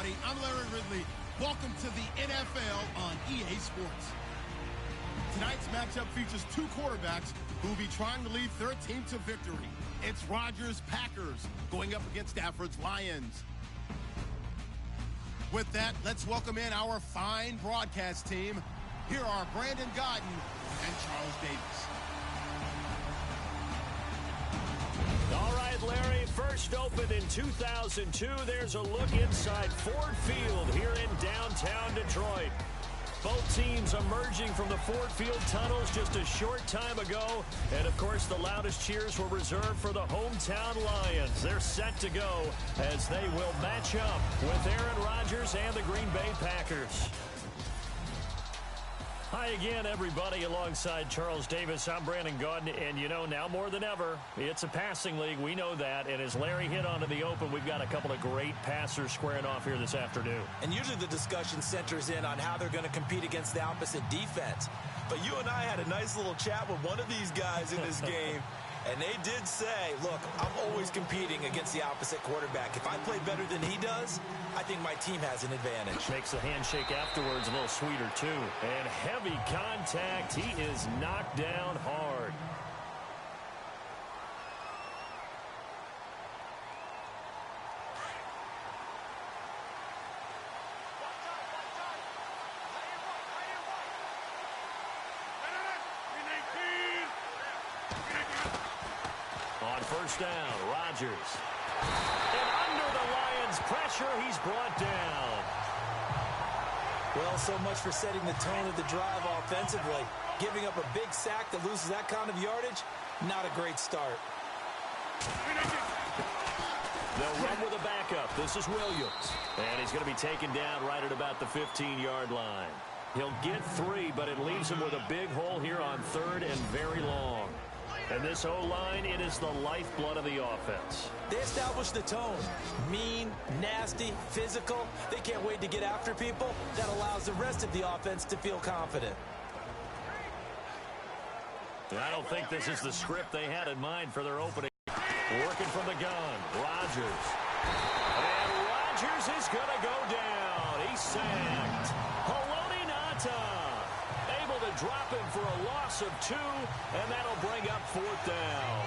everybody. I'm Larry Ridley. Welcome to the NFL on EA Sports. Tonight's matchup features two quarterbacks who will be trying to lead their team to victory. It's Rodgers' Packers going up against Stafford's Lions. With that, let's welcome in our fine broadcast team. Here are Brandon Godden and Charles Davis. All right, Larry, first opened in 2002. There's a look inside Ford Field here in downtown Detroit. Both teams emerging from the Ford Field tunnels just a short time ago. And, of course, the loudest cheers were reserved for the hometown Lions. They're set to go as they will match up with Aaron Rodgers and the Green Bay Packers. Hi again, everybody. Alongside Charles Davis, I'm Brandon Godden. And, you know, now more than ever, it's a passing league. We know that. And as Larry hit onto the open, we've got a couple of great passers squaring off here this afternoon. And usually the discussion centers in on how they're going to compete against the opposite defense. But you and I had a nice little chat with one of these guys in this game. And they did say, look, I'm always competing against the opposite quarterback. If I play better than he does, I think my team has an advantage. Makes the handshake afterwards a little sweeter, too. And heavy contact. He is knocked down hard. First down, Rodgers. And under the Lions' pressure, he's brought down. Well, so much for setting the tone of the drive offensively. Giving up a big sack that loses that kind of yardage, not a great start. They'll run with a backup. This is Williams. And he's going to be taken down right at about the 15-yard line. He'll get 3, but it leaves him with a big hole here on third and very long. And this O-line, it is the lifeblood of the offense. They establish the tone. Mean, nasty, physical. They can't wait to get after people. That allows the rest of the offense to feel confident. I don't think this is the script they had in mind for their opening. Working from the gun, Rodgers. And Rodgers is going to go down. He's sacked. Haloti Ngata able to drop him for a loss of 2, and that'll bring up 4th down.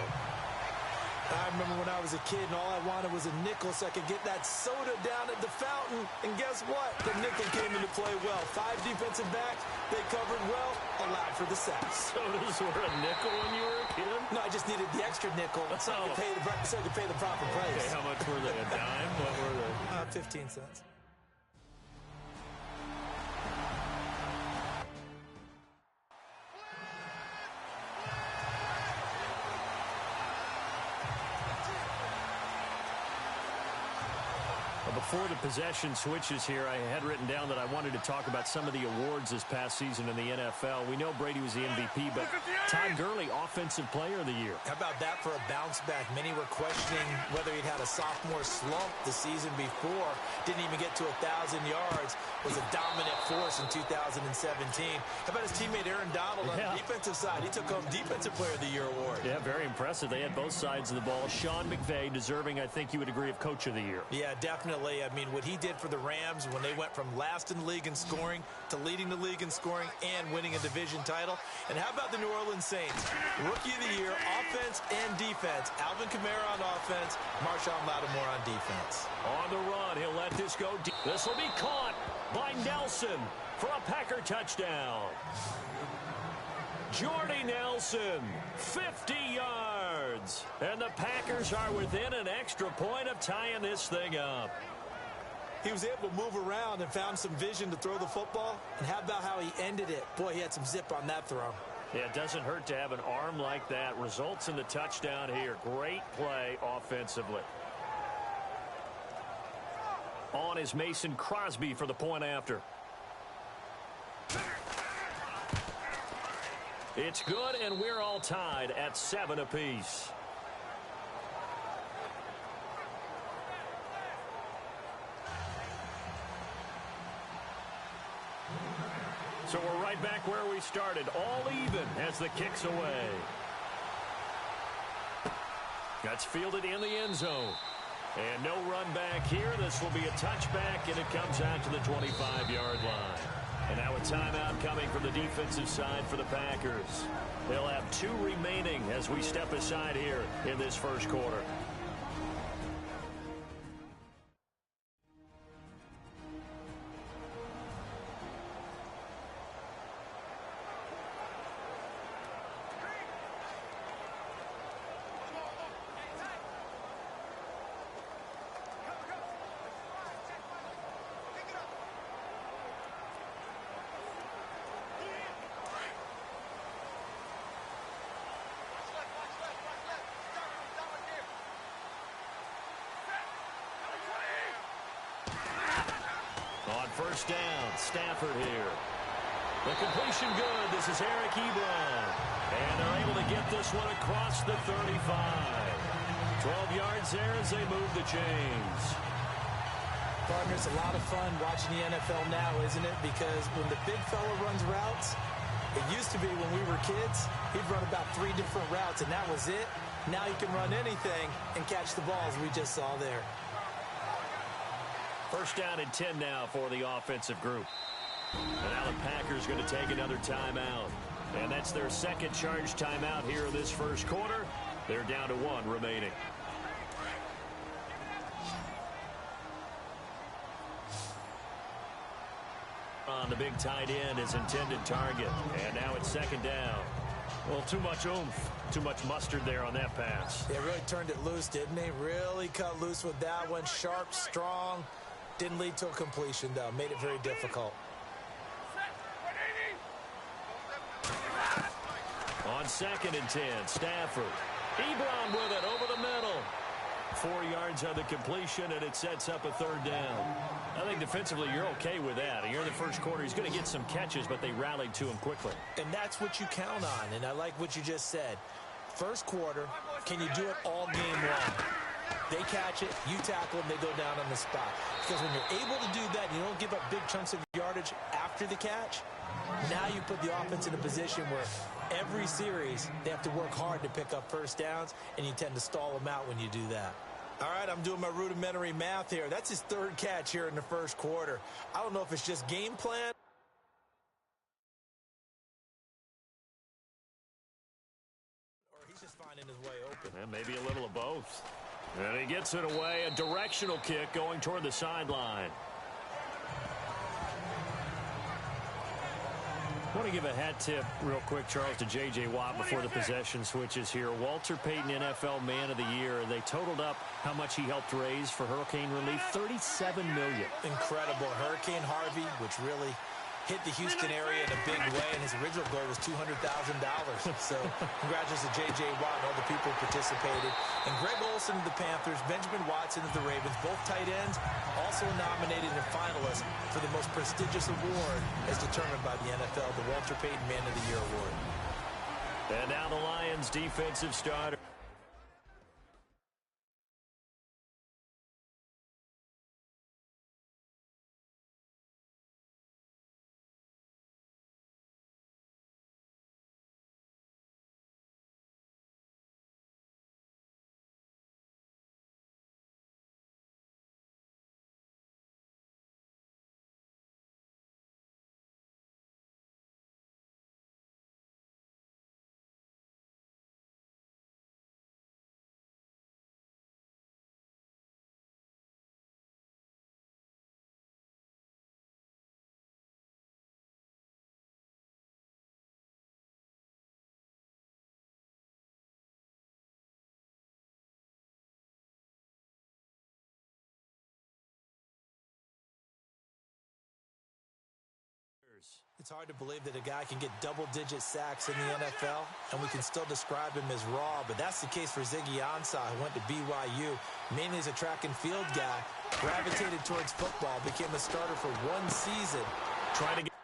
I remember when I was a kid and all I wanted was a nickel so I could get that soda down at the fountain. And guess what? The nickel came into play well. 5 defensive backs, they covered well, allowed for the sack. Sodas were a nickel when you were a kid? No, I just needed the extra nickel so I could pay the proper price. Okay, how much were they? A dime? What were they? 15 cents. Before the possession switches here, I had written down that I wanted to talk about some of the awards this past season in the NFL. We know Brady was the MVP, but Todd Gurley, Offensive Player of the Year. How about that for a bounce back? Many were questioning whether he'd had a sophomore slump the season before. Didn't even get to 1,000 yards. Was a dominant force in 2017. How about his teammate Aaron Donald on the defensive side? He took home Defensive Player of the Year award. Yeah, very impressive. They had both sides of the ball. Sean McVay deserving, I think you would agree, of Coach of the Year. Yeah, definitely. I mean, what he did for the Rams when they went from last in the league in scoring to leading the league in scoring and winning a division title. And how about the New Orleans Saints? Rookie of the Year, offense and defense. Alvin Kamara on offense, Marshawn Lattimore on defense. On the run, he'll let this go deep. This will be caught by Nelson for a Packer touchdown. Jordy Nelson, 50 yards. And the Packers are within an extra point of tying this thing up. He was able to move around and found some vision to throw the football. And how about how he ended it? Boy, he had some zip on that throw. Yeah, it doesn't hurt to have an arm like that. Results in the touchdown here. Great play offensively. On is Mason Crosby for the point after. It's good, and we're all tied at 7 apiece. So we're right back where we started, all even as the kick's away. That's fielded in the end zone. And no run back here. This will be a touchback, and it comes out to the 25-yard line. And now a timeout coming from the defensive side for the Packers. They'll have 2 remaining as we step aside here in this first quarter. On first down, Stafford here. The completion good. This is Eric Ebron. And they're able to get this one across the 35. 12 yards there as they move the chains. Partner, it's a lot of fun watching the NFL now, isn't it? Because when the big fella runs routes, it used to be when we were kids, he'd run about 3 different routes, and that was it. Now he can run anything and catch the balls we just saw there. First down and 10 now for the offensive group. And now the Packers going to take another timeout. And that's their second charge timeout here in this first quarter. They're down to 1 remaining. On the big tight end, his intended target. And now it's second down. Well, too much oomph, too much mustard there on that pass. They really turned it loose, didn't they? Really cut loose with that one. Sharp, strong. Didn't lead to a completion, though. Made it very difficult. On second and 10, Stafford. Ebron with it over the middle. 4 yards on the completion, and it sets up a third down. I think defensively you're okay with that. You're in the first quarter. He's going to get some catches, but they rallied to him quickly. And that's what you count on, and I like what you just said. First quarter, can you do it all game long? They catch it, you tackle them, they go down on the spot. Because when you're able to do that, you don't give up big chunks of yardage after the catch. Now you put the offense in a position where every series they have to work hard to pick up first downs, and you tend to stall them out when you do that. All right, I'm doing my rudimentary math here. That's his 3rd catch here in the first quarter. I don't know if it's just game plan or he's just finding his way open. And maybe a little of both. And he gets it away. A directional kick going toward the sideline. I want to give a hat tip real quick, Charles, to J.J. Watt before the possession switches here. Walter Payton, NFL Man of the Year. They totaled up how much he helped raise for hurricane relief, $37 million. Incredible. Hurricane Harvey, which really hit the Houston area in a big way, and his original goal was $200,000. So congratulations to J.J. Watt and all the people who participated. And Greg Olsen of the Panthers, Benjamin Watson of the Ravens, both tight ends, also nominated and finalists for the most prestigious award as determined by the NFL, the Walter Payton Man of the Year Award. And now the Lions defensive starter. It's hard to believe that a guy can get double-digit sacks in the NFL, and we can still describe him as raw, but that's the case for Ziggy Ansah, who went to BYU, mainly as a track and field guy, gravitated towards football, became a starter for 1 season. Trying to get